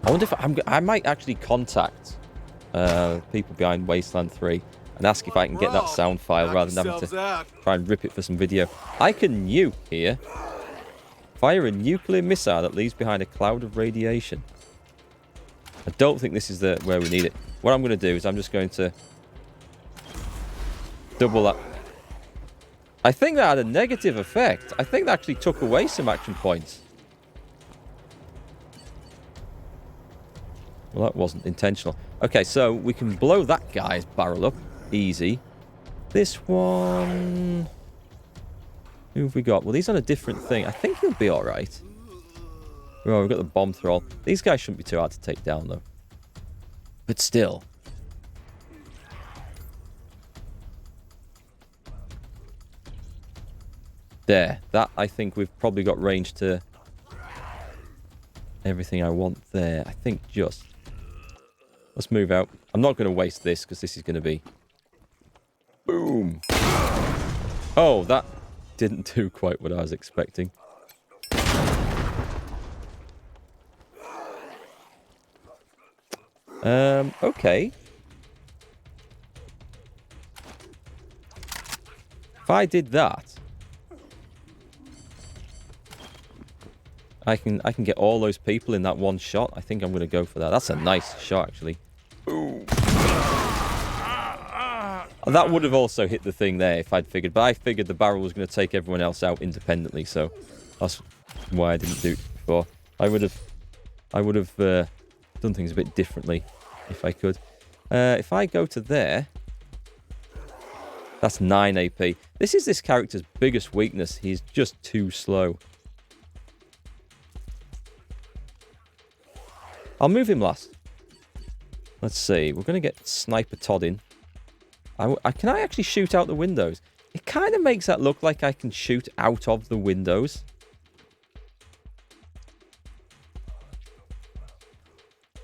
I wonder if I might actually contact people behind Wasteland 3 and ask if I can get that sound file rather than having to try and rip it for some video. I can nuke here. Fire a nuclear missile that leaves behind a cloud of radiation. I don't think this is where we need it. What I'm going to do is I'm just going to double that. I think that had a negative effect. I think that actually took away some action points. Well, that wasn't intentional. Okay, so we can blow that guy's barrel up. Easy. This one... Who have we got? Well, he's on a different thing. I think he'll be alright. Oh, we've got the bomb thrower. These guys shouldn't be too hard to take down, though. But still. There. That, I think we've probably got range to everything I want there. I think just... Let's move out. I'm not going to waste this, because this is going to be... Boom! Oh, that didn't do quite what I was expecting. Okay. If I did that, I can get all those people in that one shot. I think I'm going to go for that. That's a nice shot, actually. Boom. That would have also hit the thing there if I'd figured. But I figured the barrel was going to take everyone else out independently. So that's why I didn't do it before. I would have done things a bit differently if I could. If I go to there, that's 9 AP. This is this character's biggest weakness. He's just too slow. I'll move him last. Let's see. We're going to get Sniper Todd in. Can I actually shoot out the windows? It kind of makes that look like I can shoot out of the windows.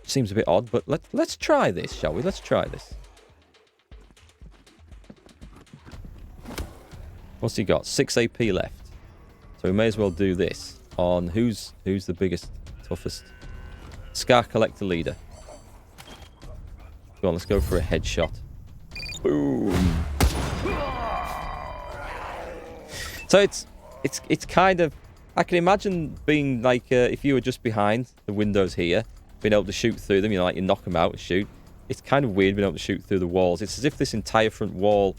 Seems a bit odd, but let's try this, shall we? Let's try this. What's he got? 6 AP left. So we may as well do this on who's the biggest, toughest. Scar Collector Leader. Go on, let's go for a headshot. Boom. So it's kind of... I can imagine being like, if you were just behind the windows here, being able to shoot through them, you know, like you knock them out and shoot. It's kind of weird being able to shoot through the walls. It's as if this entire front wall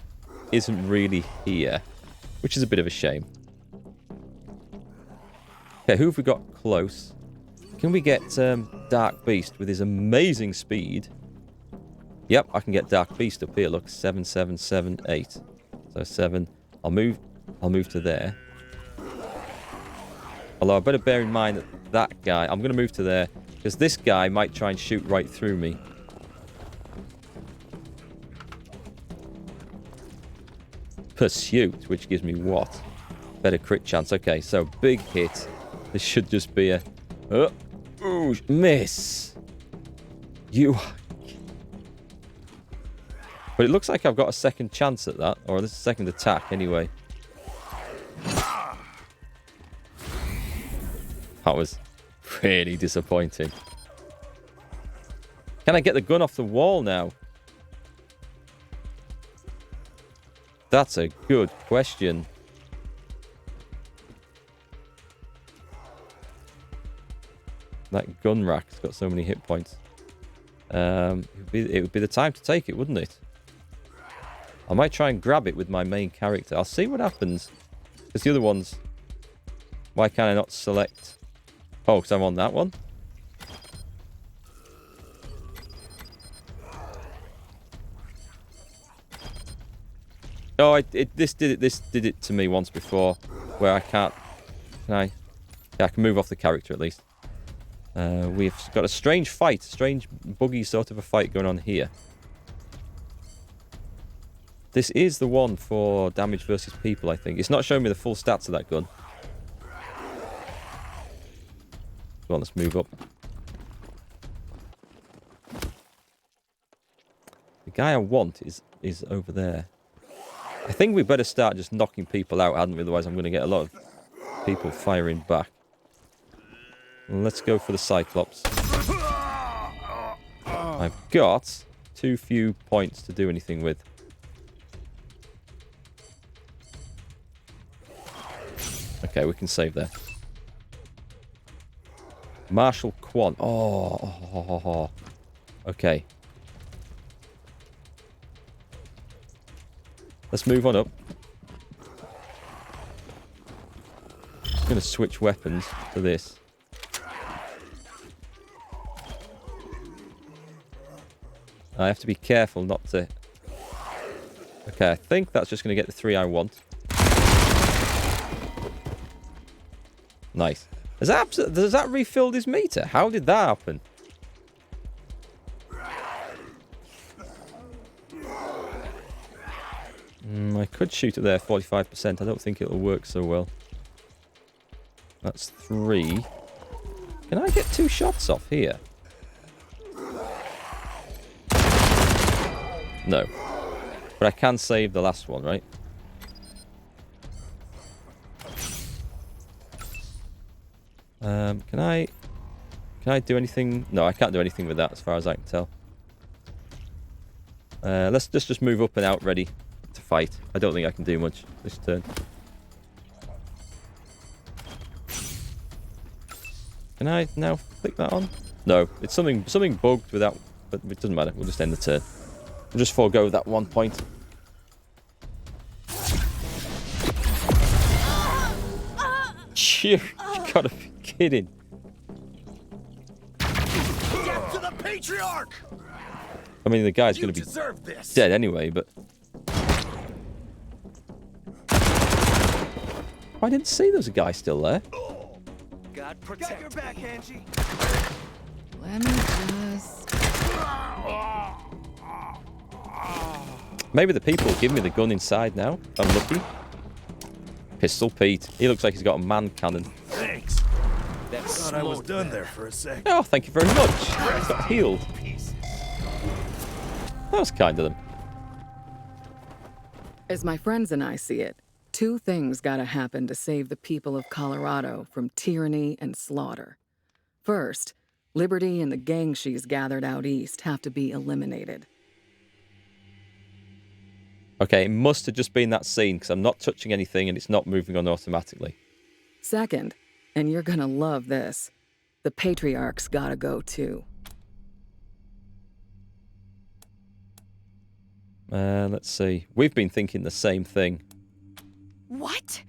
isn't really here, which is a bit of a shame. Okay, who have we got close? Can we get Dark Beast with his amazing speed? Yep, I can get Dark Beast up here. Look, 7, 7, 7, 8. So 7. I'll move to there. Although I better bear in mind that guy... I'm going to move to there, because this guy might try and shoot right through me. Pursuit, which gives me what? Better crit chance. Okay, so big hit. This should just be a... ooh, miss. You... But it looks like I've got a second chance at that. Or this is a second attack, anyway. That was really disappointing. Can I get the gun off the wall now? That's a good question. That gun rack's got so many hit points. It would be the time to take it, wouldn't it? I might try and grab it with my main character. I'll see what happens. Because the other ones... Why can I not select... Oh, because I'm on that one? Oh, this did it to me once before, where I can't... Can I? Yeah, I can move off the character at least. We've got a strange fight, strange buggy sort of a fight going on here. This is the one for damage versus people, I think. It's not showing me the full stats of that gun. Come on, let's move up. The guy I want is over there. I think we better start just knocking people out, hadn't we? Otherwise I'm going to get a lot of people firing back. Let's go for the Cyclops. I've got too few points to do anything with. Okay, we can save there. Marshal Quan. Oh. Okay. Let's move on up. I'm going to switch weapons to this. I have to be careful not to... Okay, I think that's just going to get the 3 I want. Nice. Does that refill his meter? How did that happen? I could shoot it there, 45%. I don't think it'll work so well. That's 3. Can I get 2 shots off here? No. But I can save the last one, right? Can I do anything? No, I can't do anything with that as far as I can tell. Let's just move up and out ready to fight. I don't think I can do much this turn. Can I now click that on? No, it's something bugged without, but it doesn't matter. We'll just end the turn. We'll just forego that 1 point. You gotta be kidding. Get to the Patriarch! I mean, the guy's gonna be dead anyway, but... I didn't see there was a guy still there. God protect your back, Angie. Let me just... Maybe the people will give me the gun inside now. I'm lucky. Pistol Pete. He looks like he's got a man cannon. Thanks. I thought I was done there for a sec. Oh, thank you very much. He's got healed. That was kind of them. As my friends and I see it, 2 things gotta happen to save the people of Colorado from tyranny and slaughter. First, Liberty and the gang she's gathered out east have to be eliminated. Okay, it must have just been that scene, because I'm not touching anything and it's not moving on automatically. Second, and you're gonna love this, the Patriarch's gotta go too. Let's see. We've been thinking the same thing. What?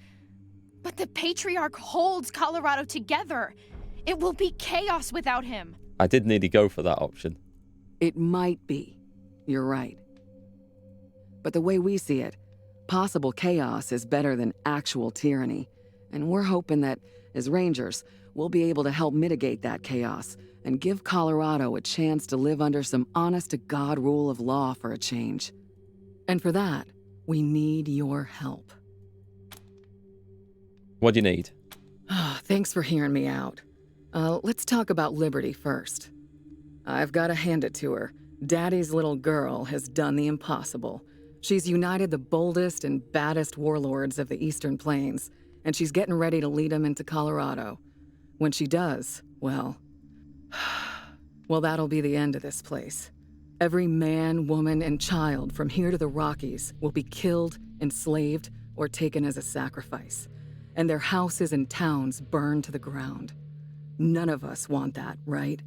But the Patriarch holds Colorado together. It will be chaos without him. I did nearly go for that option. It might be. You're right. But the way we see it, possible chaos is better than actual tyranny. And we're hoping that, as Rangers, we'll be able to help mitigate that chaos and give Colorado a chance to live under some honest-to-God rule of law for a change. And for that, we need your help. What do you need? Thanks for hearing me out. Let's talk about Liberty first. I've got to hand it to her. Daddy's little girl has done the impossible. She's united the boldest and baddest warlords of the Eastern Plains, and she's getting ready to lead them into Colorado. When she does, well, that'll be the end of this place. Every man, woman, and child from here to the Rockies will be killed, enslaved, or taken as a sacrifice, and their houses and towns burned to the ground. None of us want that, right?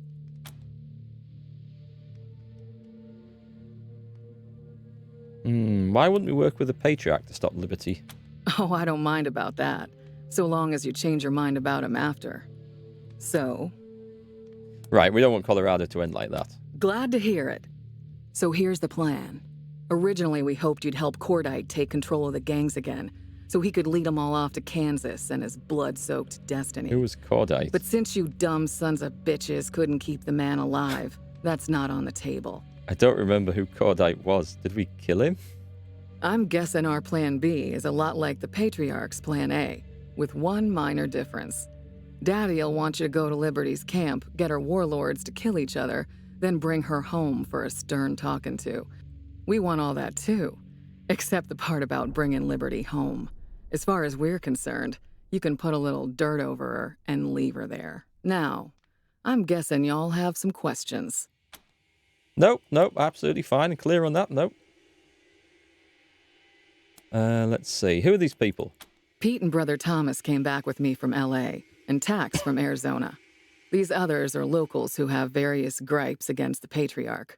Why wouldn't we work with the Patriarch to stop Liberty? Oh, I don't mind about that, so long as you change your mind about him after. So? Right, we don't want Colorado to end like that. Glad to hear it. So here's the plan. Originally, we hoped you'd help Cordite take control of the gangs again, so he could lead them all off to Kansas and his blood-soaked destiny. Who was Cordite? But since you dumb sons of bitches couldn't keep the man alive, that's not on the table. I don't remember who Cordite was. Did we kill him? I'm guessing our plan B is a lot like the Patriarch's plan A, with one minor difference. Daddy'll want you to go to Liberty's camp, get her warlords to kill each other, then bring her home for a stern talking to. We want all that too, except the part about bringing Liberty home. As far as we're concerned, you can put a little dirt over her and leave her there. Now, I'm guessing y'all have some questions. Nope, nope, absolutely fine and clear on that. Nope. Let's see. Who are these people? Pete and Brother Thomas came back with me from LA, and Tax from Arizona. These others are locals who have various gripes against the Patriarch.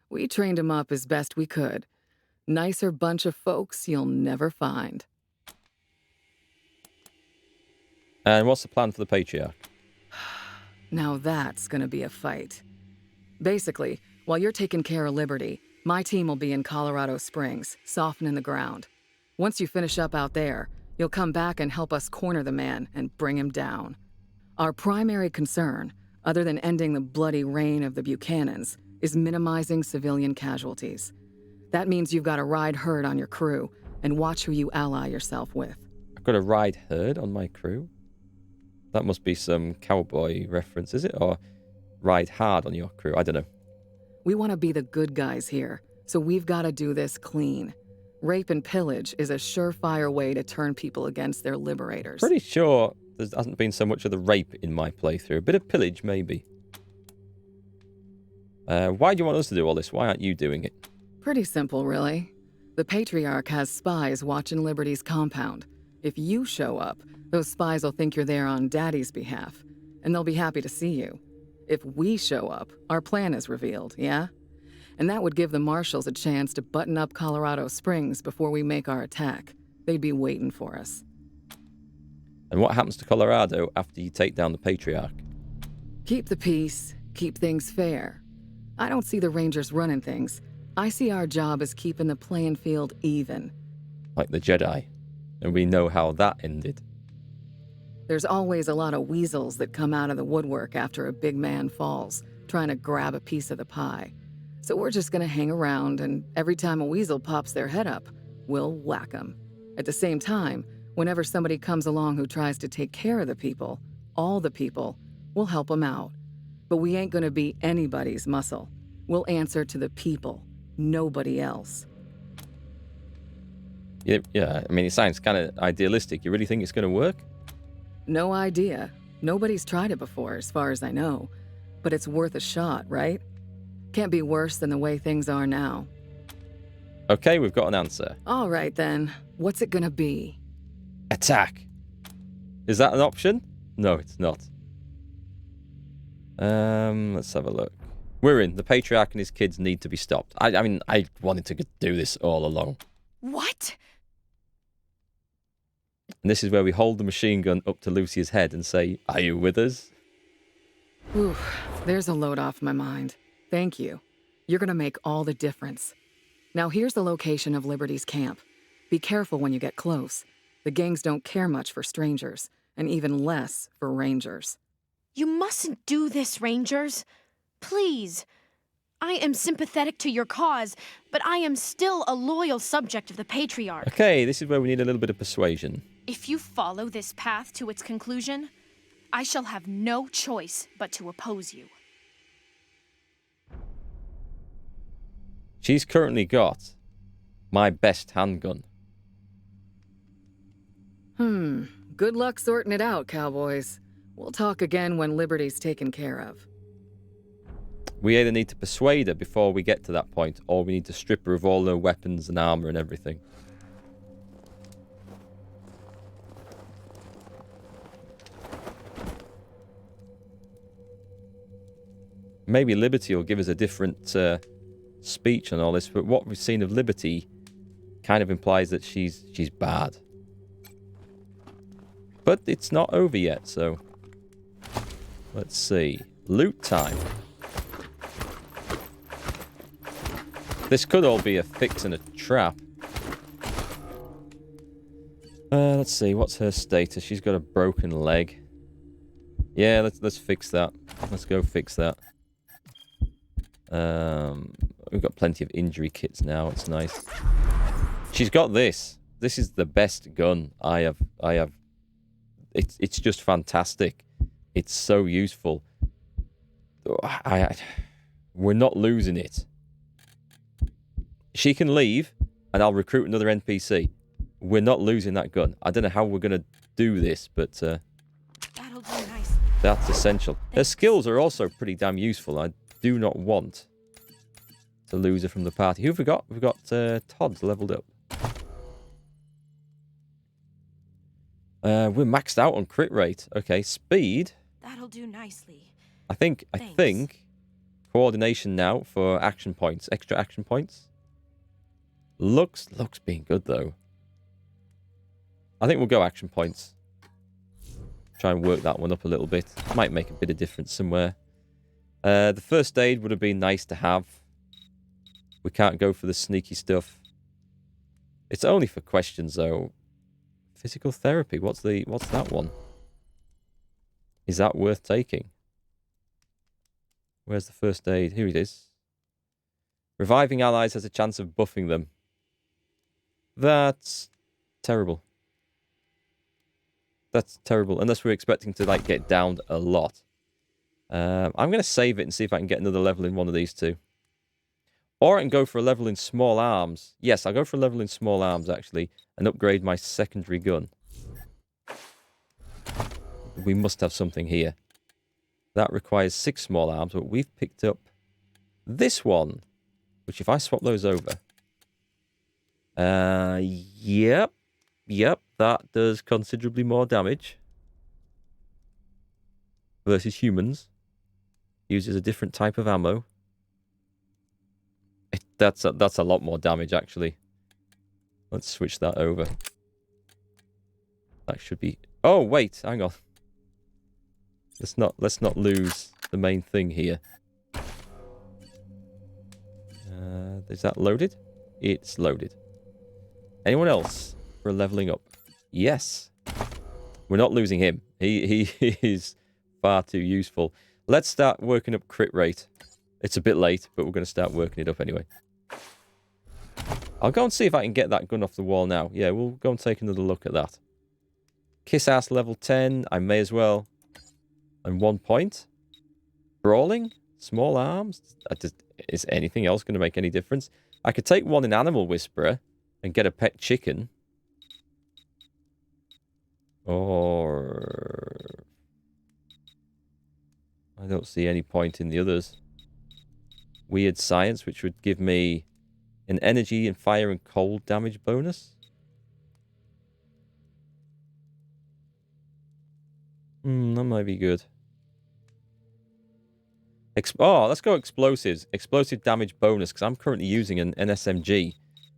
We trained them up as best we could. Nicer bunch of folks you'll never find. And what's the plan for the Patriarch? Now that's gonna be a fight. Basically, while you're taking care of Liberty, my team will be in Colorado Springs, softening the ground. Once you finish up out there, you'll come back and help us corner the man and bring him down. Our primary concern, other than ending the bloody reign of the Buchanans, is minimizing civilian casualties. That means you've got to ride herd on your crew and watch who you ally yourself with. I've got a ride herd on my crew? That must be some cowboy reference, is it? Or ride hard on your crew? I don't know. We want to be the good guys here, so we've got to do this clean. Rape and pillage is a surefire way to turn people against their liberators. Pretty sure there hasn't been so much of the rape in my playthrough. A bit of pillage, maybe. Why do you want us to do all this? Why aren't you doing it? Pretty simple, really. The Patriarch has spies watching Liberty's compound. If you show up, those spies will think you're there on Daddy's behalf, and they'll be happy to see you. If we show up, our plan is revealed, yeah? And that would give the marshals a chance to button up Colorado Springs before we make our attack. They'd be waiting for us. And what happens to Colorado after you take down the Patriarch? Keep the peace, keep things fair. I don't see the Rangers running things. I see our job as keeping the playing field even. Like the Jedi. And we know how that ended. There's always a lot of weasels that come out of the woodwork after a big man falls, trying to grab a piece of the pie. So we're just gonna hang around, and every time a weasel pops their head up, we'll whack them. At the same time, whenever somebody comes along who tries to take care of the people, all the people, we'll help them out. But we ain't gonna be anybody's muscle. We'll answer to the people, nobody else. Yeah, I mean, it sounds kind of idealistic. You really think it's going to work? No idea. Nobody's tried it before, as far as I know. But it's worth a shot, right? Can't be worse than the way things are now. Okay, we've got an answer. All right, then. What's it gonna be? Attack. Is that an option? No, it's not. Let's have a look. We're in. The Patriarch and his kids need to be stopped. I mean, I wanted to do this all along. What? And this is where we hold the machine gun up to Lucia's head and say, "Are you with us?" Whew, there's a load off my mind. Thank you. You're gonna make all the difference. Now here's the location of Liberty's camp. Be careful when you get close. The gangs don't care much for strangers, and even less for Rangers. You mustn't do this, Rangers. Please. I am sympathetic to your cause, but I am still a loyal subject of the Patriarch. Okay, this is where we need a little bit of persuasion. If you follow this path to its conclusion, I shall have no choice but to oppose you. She's currently got my best handgun. Good luck sorting it out, cowboys. We'll talk again when Liberty's taken care of. We either need to persuade her before we get to that point, or we need to strip her of all her weapons and armor and everything. Maybe Liberty will give us a different speech on all this, but what we've seen of Liberty kind of implies that she's bad. But it's not over yet, so let's see. Loot time. This could all be a fix and a trap. Let's see, what's her status? She's got a broken leg. Yeah, let's fix that. Let's go fix that. We've got plenty of injury kits now. It's nice. She's got this. This is the best gun I have. It's just fantastic. It's so useful. We're not losing it. She can leave, and I'll recruit another NPC. We're not losing that gun. I don't know how we're going to do this, but That'll do nicely. that's essential. Her skills are also pretty damn useful. I do not want to loser from the party. Who have we got? We've got Todd's leveled up. We're maxed out on crit rate. Okay, speed. That'll do nicely. I think Thanks. coordination now for action points, extra action points. Looks being good though. I think we'll go action points. Try and work that one up a little bit. Might make a bit of difference somewhere. The first aid would have been nice to have. We can't go for the sneaky stuff. It's only for questions though. Physical therapy. What's that one? Is that worth taking? Where's the first aid? Here it is. Reviving allies has a chance of buffing them. That's terrible. That's terrible. Unless we're expecting to like get downed a lot. I'm going to save it and see if I can get another level in one of these two. Or I can go for a level in small arms. Yes, I'll go for a level in small arms actually. And upgrade my secondary gun. We must have something here. That requires 6 small arms, but we've picked up this one. Which if I swap those over... Yep, that does considerably more damage. Versus humans. Uses a different type of ammo. That's a lot more damage, actually. Let's switch that over. That should be... Oh, wait, hang on. Let's not lose the main thing here. Is that loaded? It's loaded. Anyone else for leveling up? Yes. We're not losing him. He is far too useful. Let's start working up crit rate. It's a bit late, but we're going to start working it up anyway. I'll go and see if I can get that gun off the wall now. Yeah, we'll go and take another look at that. Kiss ass level 10. I may as well. And 1 point. Brawling. Small arms. Is anything else going to make any difference? I could take one in Animal Whisperer and get a pet chicken. Or... I don't see any point in the others. Weird Science, which would give me an energy and fire and cold damage bonus. That might be good. Let's go explosives. Explosive damage bonus, because I'm currently using an SMG.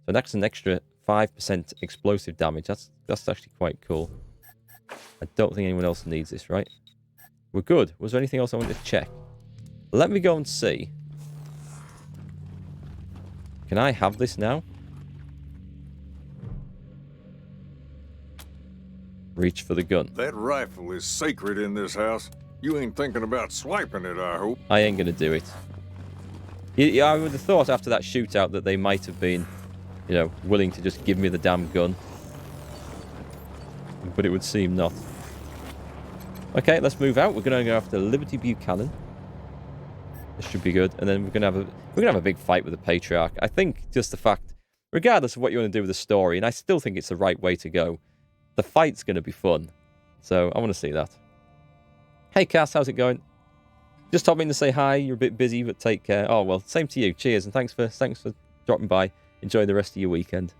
So that's an extra 5% explosive damage. That's actually quite cool. I don't think anyone else needs this, right? We're good. Was there anything else I wanted to check? Let me go and see. Can I have this now? Reach for the gun. That rifle is sacred in this house. You ain't thinking about swiping it, I hope. I ain't gonna do it. Yeah, I would have thought after that shootout that they might have been, you know, willing to just give me the damn gun. But it would seem not. Okay, let's move out. We're gonna go after Liberty Buchanan. This should be good. And then we're gonna have a big fight with the Patriarch. I think just the fact, regardless of what you want to do with the story, and I still think it's the right way to go, the fight's gonna be fun. So I want to see that. Hey Cass, how's it going? Just told me to say hi. You're a bit busy, but take care. Oh well, same to you. Cheers, and thanks for dropping by. Enjoy the rest of your weekend.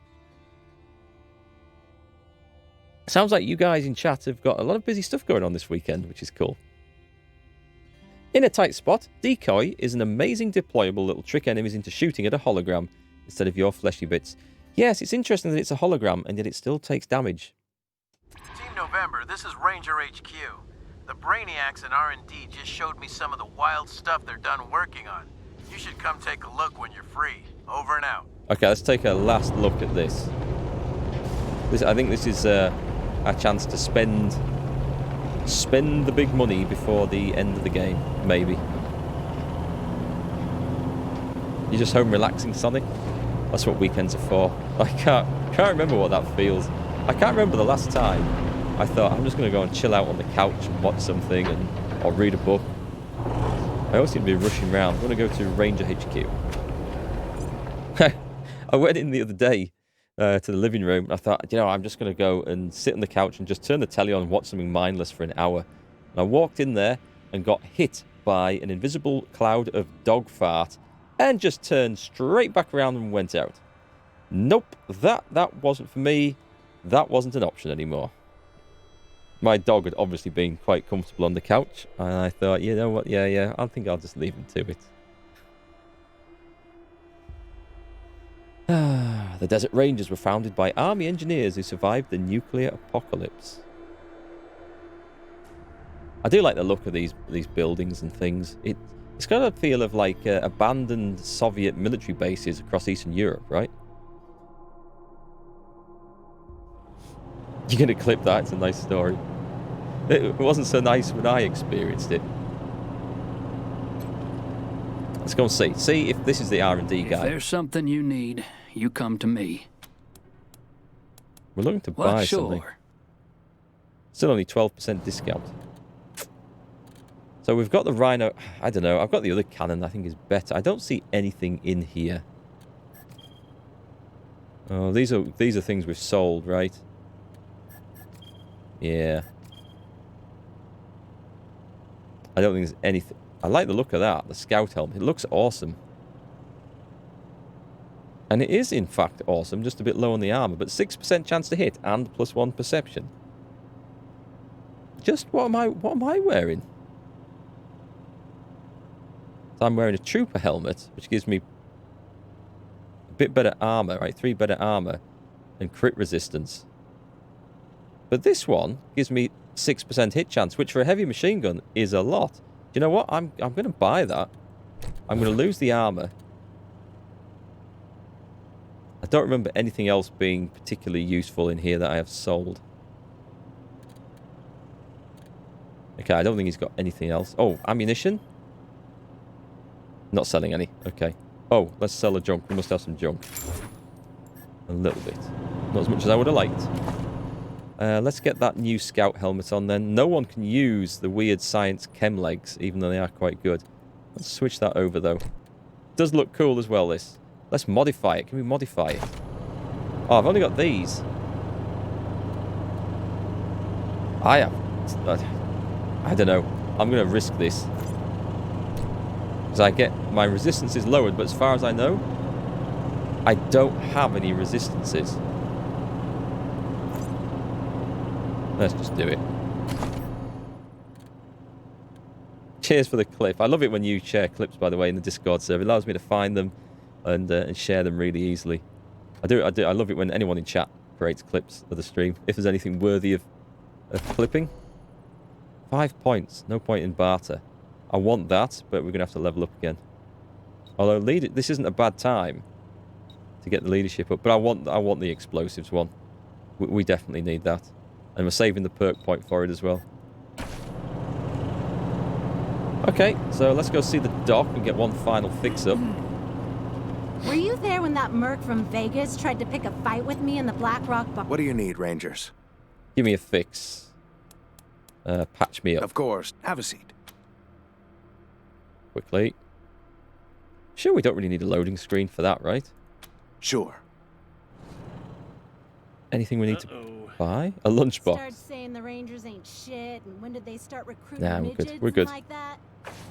Sounds like you guys in chat have got a lot of busy stuff going on this weekend, which is cool. In a tight spot, Decoy is an amazing deployable little trick enemies into shooting at a hologram instead of your fleshy bits. Yes, it's interesting that it's a hologram and yet it still takes damage. Team November, this is Ranger HQ. The Brainiacs and R&D just showed me some of the wild stuff they're done working on. You should come take a look when you're free. Over and out. Okay, let's take a last look at this. I think this is a chance to spend the big money before the end of the game, maybe. You're just home relaxing, Sonic? That's what weekends are for. I can't remember what that feels. I can't remember the last time I thought I'm just going to go and chill out on the couch and watch something or read a book. I always seem to be rushing around. I'm going to go to Ranger HQ. I went in the other day to the living room. And I thought, you know, I'm just going to go and sit on the couch and just turn the telly on and watch something mindless for an hour. And I walked in there and got hit by an invisible cloud of dog fart and just turned straight back around and went out. Nope, that wasn't for me. That wasn't an option anymore. My dog had obviously been quite comfortable on the couch, and I thought, you know what, yeah, I think I'll just leave him to it. The Desert Rangers were founded by army engineers who survived the nuclear apocalypse. I do like the look of these buildings and things. It's got a feel of like abandoned Soviet military bases across Eastern Europe, right? You're going to clip that. It's a nice story. It wasn't so nice when I experienced it. Let's go and see. See if this is the R&D guy. If there's something you need, you come to me. We're looking to buy Sure. something. Still only 12% discount. So we've got the Rhino. I don't know. I've got the other cannon. I think is better. I don't see anything in here. Oh, these are things we've sold, right? Yeah. I don't think there's anything. I like the look of that. The scout helmet. It looks awesome. And it is, in fact, awesome. Just a bit low on the armor. But 6% chance to hit and +1 perception. Just what am I wearing? So I'm wearing a trooper helmet, which gives me a bit better armor, right? 3 better armor and crit resistance. But this one gives me 6% hit chance, which for a heavy machine gun is a lot. Do you know what? I'm going to buy that. I'm going to lose the armor. I don't remember anything else being particularly useful in here that I have sold. Okay, I don't think he's got anything else. Oh, ammunition? Not selling any. Okay. Oh, let's sell the junk. We must have some junk. A little bit. Not as much as I would have liked. Let's get that new scout helmet on then. No one can use the weird science chem legs, even though they are quite good. Let's switch that over, though. Does look cool as well, this. Let's modify it. Can we modify it? Oh, I've only got these. I don't know. I'm going to risk this. Because I get... My resistance is lowered, but as far as I know, I don't have any resistances. Let's just do it. Cheers for the clip. I love it when you share clips, by the way, in the Discord server. It allows me to find them and share them really easily. I love it when anyone in chat creates clips of the stream. If there's anything worthy of clipping. 5 points. No point in barter. I want that, but we're going to have to level up again. Although this isn't a bad time to get the leadership up, but I want the explosives one. We definitely need that. And we're saving the perk point for it as well. Okay, so let's go see the dock and get one final fix-up. Were you there when that merc from Vegas tried to pick a fight with me in the Black Rock bar? What do you need, Rangers? Give me a fix. Patch me up. Of course. Have a seat. Quickly. Sure, we don't really need a loading screen for that, right? Sure. Anything we need to buy? A lunchbox. Start saying the Rangers ain't shit, and when did they start recruiting Nah, we're midgets good. We're good. like that?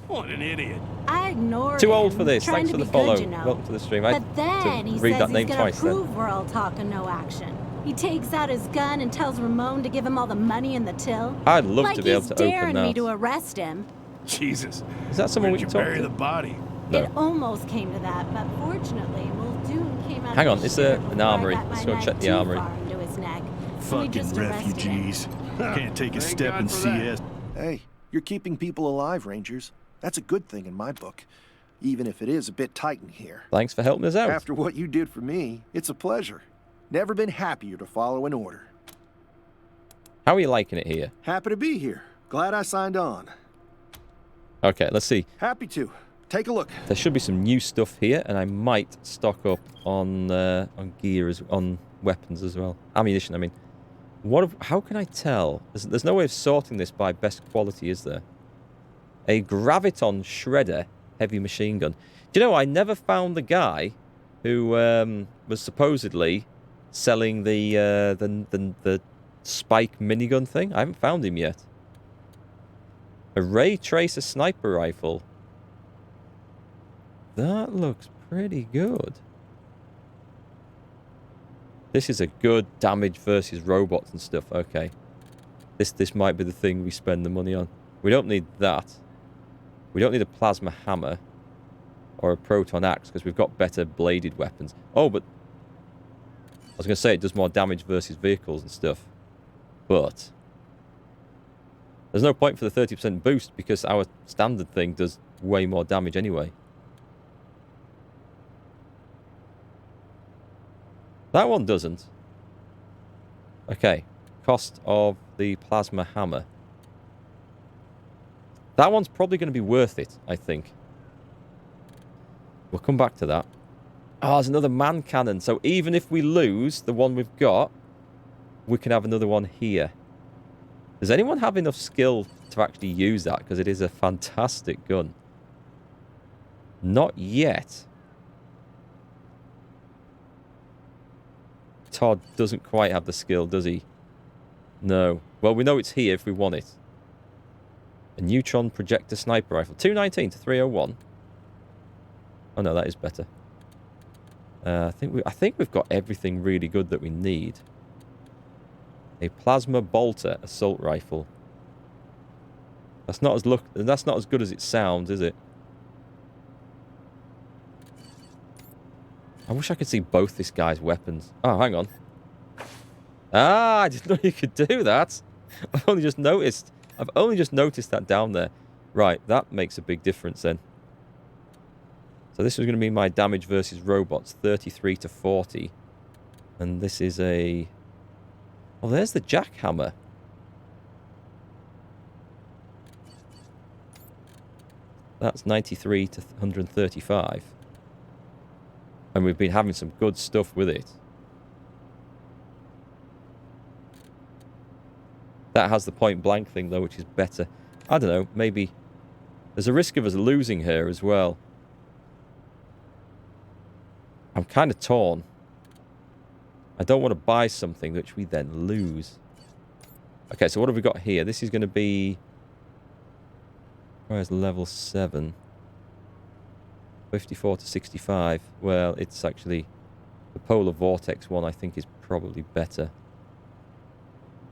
What an idiot. I ignored Too old him, for this. trying Thanks to for the be follow. Good, you know. Welcome to the stream. But then he read says that name he's gonna twice then. prove we're all talk and no action. He takes out his gun and tells Ramon to give him all the money in the till. I'd love like to be able he's to open daring me that. to arrest him. Jesus. Is that someone we Where'd can you talk bury to? the body? No. It almost came to that, but fortunately, Muldoon came out. Hang of on, the is there shitter an before I armory? got my Let's go knife check the too armory. far into his neck. And we Fucking just arrested him. refugees. Can't take a Thank step God in for CS. Hey, you're keeping people alive, Rangers. That's a good thing in my book, even if it is a bit tight in here. Thanks for helping us out. After what you did for me, it's a pleasure. Never been happier to follow an order. How are you liking it here? Happy to be here. Glad I signed on. Okay, let's see. Happy to. Take a look. There should be some new stuff here, and I might stock up on gear, on weapons as well. Ammunition, I mean. How can I tell? There's no way of sorting this by best quality, is there? A Graviton Shredder heavy machine gun. Do you know, I never found the guy who was supposedly selling the spike minigun thing. I haven't found him yet. A Ray Tracer sniper rifle. That looks pretty good. This is a good damage versus robots and stuff. Okay. This might be the thing we spend the money on. We don't need that. We don't need a plasma hammer or a proton axe because we've got better bladed weapons. Oh, but I was going to say it does more damage versus vehicles and stuff. But there's no point for the 30% boost because our standard thing does way more damage anyway. That one doesn't. Okay. Cost of the plasma hammer. That one's probably going to be worth it, I think. We'll come back to that. Oh, there's another man cannon. So even if we lose the one we've got, we can have another one here. Does anyone have enough skill to actually use that? Because it is a fantastic gun. Not yet. Todd doesn't quite have the skill, does he? No. Well, we know it's here if we want it. A neutron projector sniper rifle. 219 to 301. Oh no, that is better. I think we've got everything really good that we need. A plasma bolter assault rifle. That's not as good as it sounds, is it? I wish I could see both this guy's weapons. Oh, hang on. Ah, I didn't know you could do that. I've only just noticed that down there. Right, that makes a big difference then. So this is going to be my damage versus robots, 33 to 40. And this is a... Oh, there's the jackhammer. That's 93 to 135. And we've been having some good stuff with it. That has the point blank thing though, which is better. I don't know, maybe... There's a risk of us losing her as well. I'm kind of torn. I don't want to buy something which we then lose. Okay, so what have we got here? This is going to be... Where's level 7? 54 to 65. Well, it's actually... The polar vortex one I think is probably better.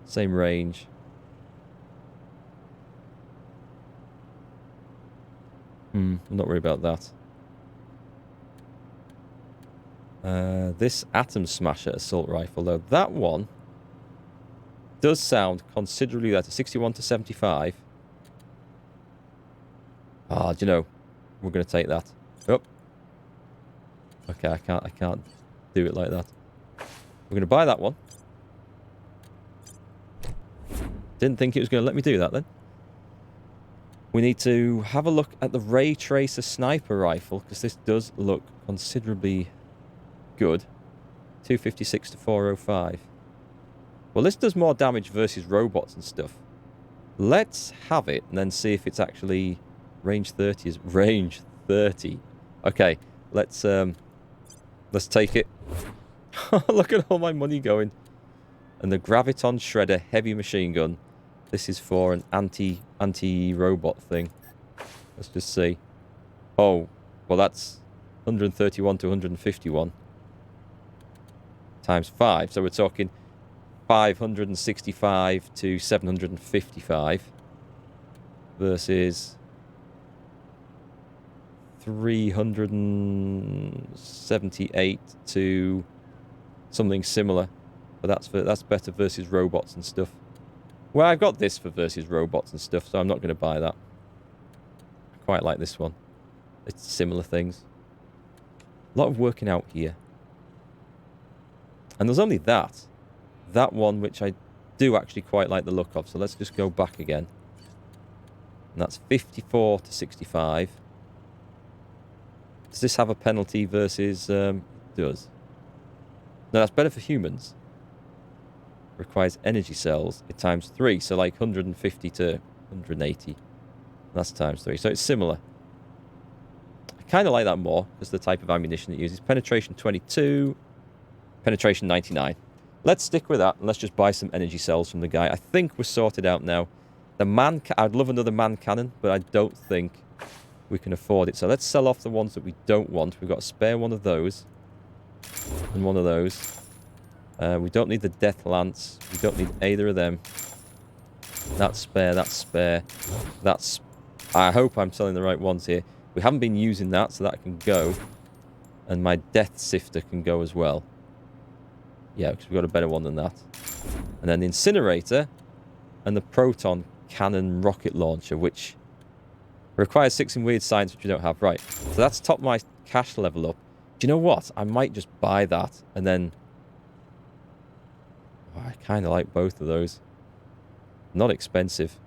Same range. I'm not worried about that. This Atom Smasher assault rifle, though, that one does sound considerably better. 61 to 75. Ah, do you know, we're going to take that. Oh. Okay, I can't do it like that. We're going to buy that one. Didn't think it was going to let me do that then. We need to have a look at the Ray Tracer sniper rifle because this does look considerably good. 256 to 405. Well, this does more damage versus robots and stuff. Let's have it and then see if it's actually range 30 is range 30. Okay, let's take it. Look at all my money going. And the Graviton Shredder heavy machine gun. This is for an anti-robot thing. Let's just see. Oh, well that's 131 to 151. Times 5. So we're talking 565 to 755. Versus 378 to something similar. But that's better versus robots and stuff. Well, I've got this for versus robots and stuff, so I'm not going to buy that. I quite like this one. It's similar things. A lot of working out here. And there's only that. That one, which I do actually quite like the look of. So let's just go back again. And that's 54 to 65. Does this have a penalty versus... It does. No, that's better for humans. Requires energy cells. It times 3, so like 150 to 180. That's times 3, so it's similar. I kind of like that more because the type of ammunition it uses. Penetration 22, penetration 99. Let's stick with that and let's just buy some energy cells from the guy. I think we're sorted out now. The I'd love another man cannon, but I don't think we can afford it. So let's sell off the ones that we don't want. We've got a spare one of those and one of those. We don't need the Death Lance. We don't need either of them. That's spare, that's spare. That's... I hope I'm selling the right ones here. We haven't been using that, so that can go. And my Death Sifter can go as well. Yeah, because we've got a better one than that. And then the Incinerator and the Proton Cannon Rocket Launcher, which requires 6 in weird science, which we don't have. Right, so that's topped my cash level up. Do you know what? I might just buy that and then... Oh, I kind of like both of those. Not expensive.